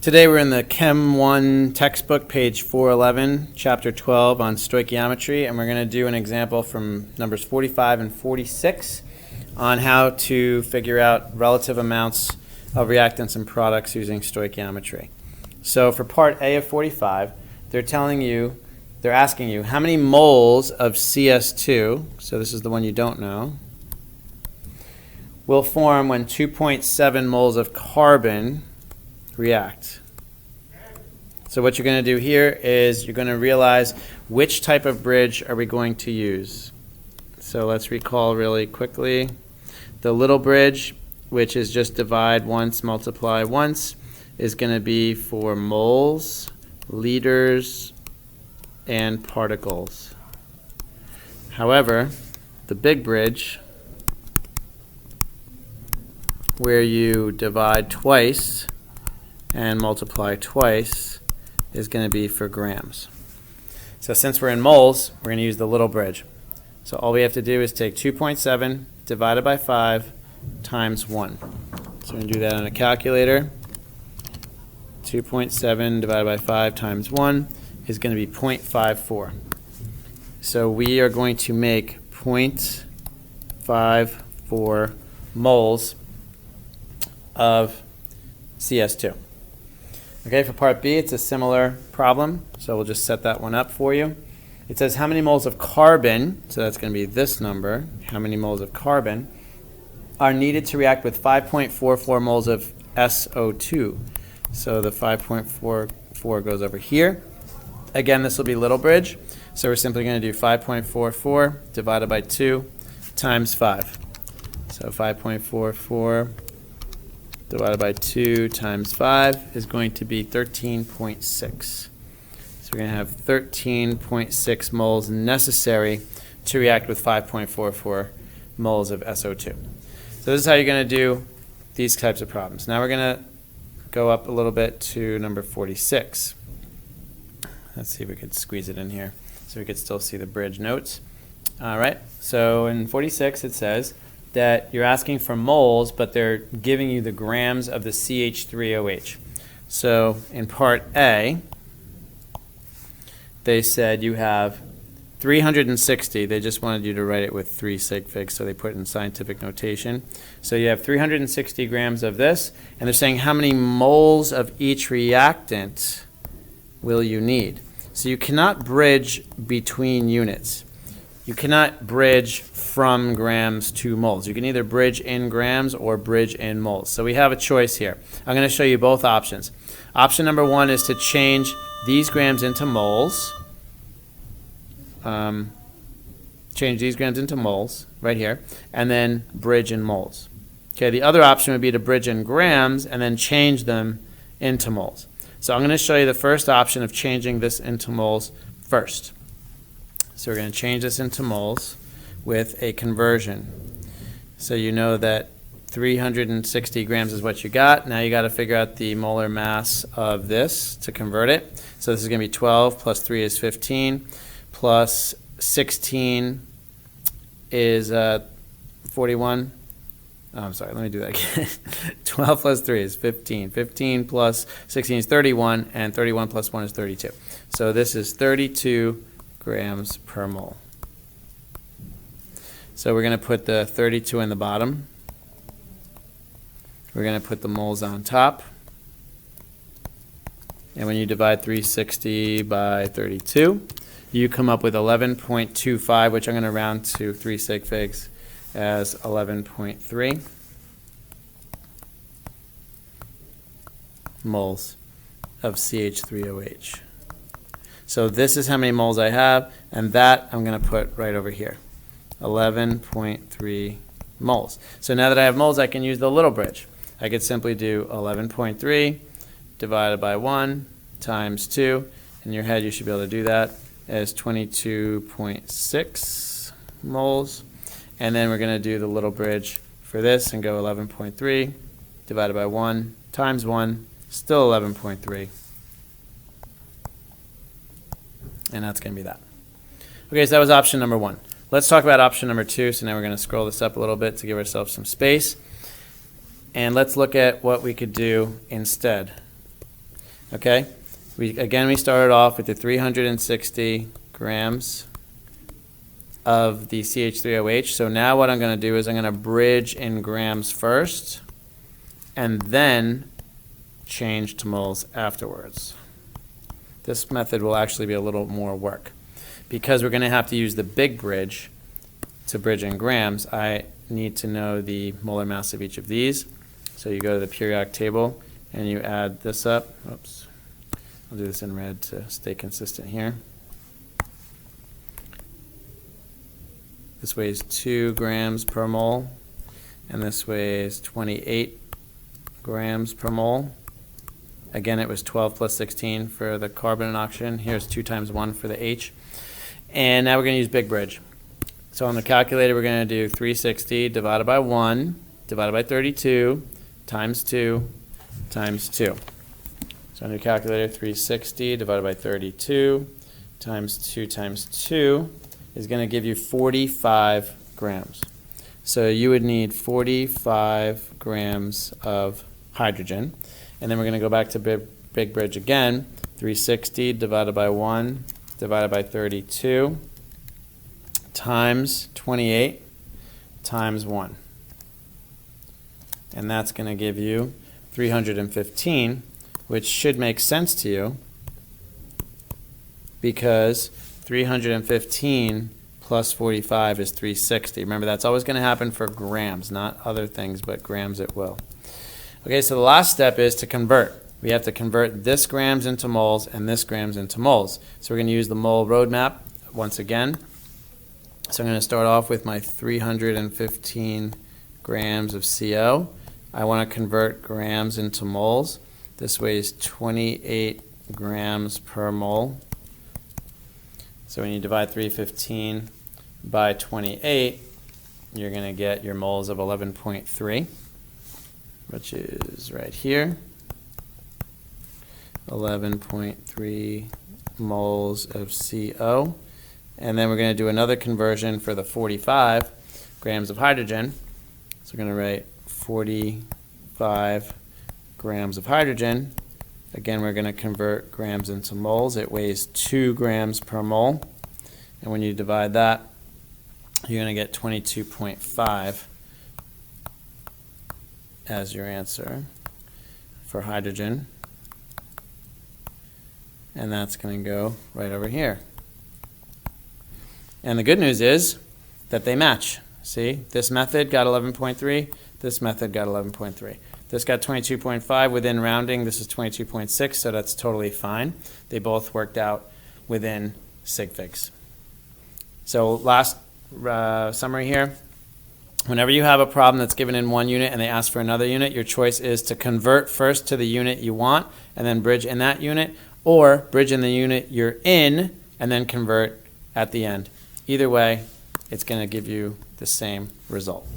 Today we're in the Chem 1 textbook, page 411, chapter 12 on stoichiometry, and we're going to do an example from numbers 45 and 46 on how to figure out relative amounts of reactants and products using stoichiometry. So for part A of 45, they're asking you how many moles of CS2, so this is the one you don't know, will form when 2.7 moles of carbon react. So what you're going to do here is you're going to realize which type of bridge are we going to use. So let's recall really quickly. The little bridge, which is just divide once, multiply once, is going to be for moles, liters, and particles. However, the big bridge, where you divide twice and multiply twice, is going to be for grams. So since we're in moles, we're going to use the little bridge. So all we have to do is take 2.7 divided by 5 times 1. So we're going to do that on a calculator. 2.7 divided by 5 times 1 is going to be 0.54. So we are going to make 0.54 moles of CS2. Okay, for part B, it's a similar problem, so we'll just set that one up for you. It says how many moles of carbon, so that's going to be this number, how many moles of carbon, are needed to react with 5.44 moles of SO2. So the 5.44 goes over here. Again, this will be little bridge, so we're simply going to do 5.44 divided by 2 times 5. So 5.44 divided by 2 times 5 is going to be 13.6. So we're going to have 13.6 moles necessary to react with 5.44 moles of SO2. So this is how you're going to do these types of problems. Now we're going to go up a little bit to number 46. Let's see if we could squeeze it in here so we could still see the bridge notes. All right, so in 46 it says that you're asking for moles, but they're giving you the grams of the CH3OH. So in part A, they said you have 360. They just wanted you to write it with 3 sig figs, so they put it in scientific notation. So you have 360 grams of this, and they're saying how many moles of each reactant will you need? So you cannot bridge between units. You cannot bridge from grams to moles. You can either bridge in grams or bridge in moles. So we have a choice here. I'm going to show you both options. Option number 1 is to change these grams into moles. Change these grams into moles right here, and then bridge in moles. Okay, the other option would be to bridge in grams and then change them into moles. So I'm going to show you the first option of changing this into moles first. So we're going to change this into moles with a conversion. So you know that 360 grams is what you got. Now you got to figure out the molar mass of this to convert it. So this is going to be 12 plus 3 is 15 plus 16 is 41. Oh, I'm sorry, let me do that again. 12 plus 3 is 15. 15 plus 16 is 31, and 31 plus 1 is 32. So this is 32 grams per mole. So we're going to put the 32 in the bottom. We're going to put the moles on top. And when you divide 360 by 32, you come up with 11.25, which I'm going to round to 3 sig figs as 11.3 moles of CH3OH. So this is how many moles I have, and that I'm going to put right over here, 11.3 moles. So now that I have moles, I can use the little bridge. I could simply do 11.3 divided by 1 times 2. In your head, you should be able to do that as 22.6 moles. And then we're going to do the little bridge for this and go 11.3 divided by 1 times 1, still 11.3. And that's going to be that. Okay, so that was option number 1. Let's talk about option number 2. So now we're going to scroll this up a little bit to give ourselves some space. And let's look at what we could do instead. Okay, we started off with the 360 grams of the CH3OH. So now what I'm going to do is I'm going to bridge in grams first and then change to moles afterwards. This method will actually be a little more work. Because we're going to have to use the big bridge to bridge in grams, I need to know the molar mass of each of these. So you go to the periodic table and you add this up. Oops. I'll do this in red to stay consistent here. This weighs 2 grams per mole, and this weighs 28 grams per mole. Again, it was 12 plus 16 for the carbon and oxygen. Here's 2 times 1 for the H. And now we're going to use big bridge. So on the calculator, we're going to do 360 divided by 1 divided by 32 times 2 times 2. So on your calculator, 360 divided by 32 times 2 times 2 is going to give you 45 grams. So you would need 45 grams of hydrogen. And then we're going to go back to big bridge again. 360 divided by 1 divided by 32 times 28 times 1. And that's going to give you 315, which should make sense to you because 315 plus 45 is 360. Remember, that's always going to happen for grams, not other things, but grams it will. Okay, so the last step is to convert. We have to convert this grams into moles and this grams into moles. So we're going to use the mole roadmap once again. So I'm going to start off with my 315 grams of CO. I want to convert grams into moles. This weighs 28 grams per mole. So when you divide 315 by 28, you're going to get your moles of 11.3, which is right here. 11.3 moles of CO. And then we're going to do another conversion for the 45 grams of hydrogen. So we're going to write 45 grams of hydrogen. Again, we're going to convert grams into moles. It weighs 2 grams per mole. And when you divide that, you're going to get 22.5 as your answer for hydrogen. And that's going to go right over here. And the good news is that they match. See, this method got 11.3, this method got 11.3. This got 22.5 within rounding. This is 22.6, so that's totally fine. They both worked out within sig figs. So last summary here. Whenever you have a problem that's given in one unit and they ask for another unit, your choice is to convert first to the unit you want and then bridge in that unit, or bridge in the unit you're in and then convert at the end. Either way, it's going to give you the same result.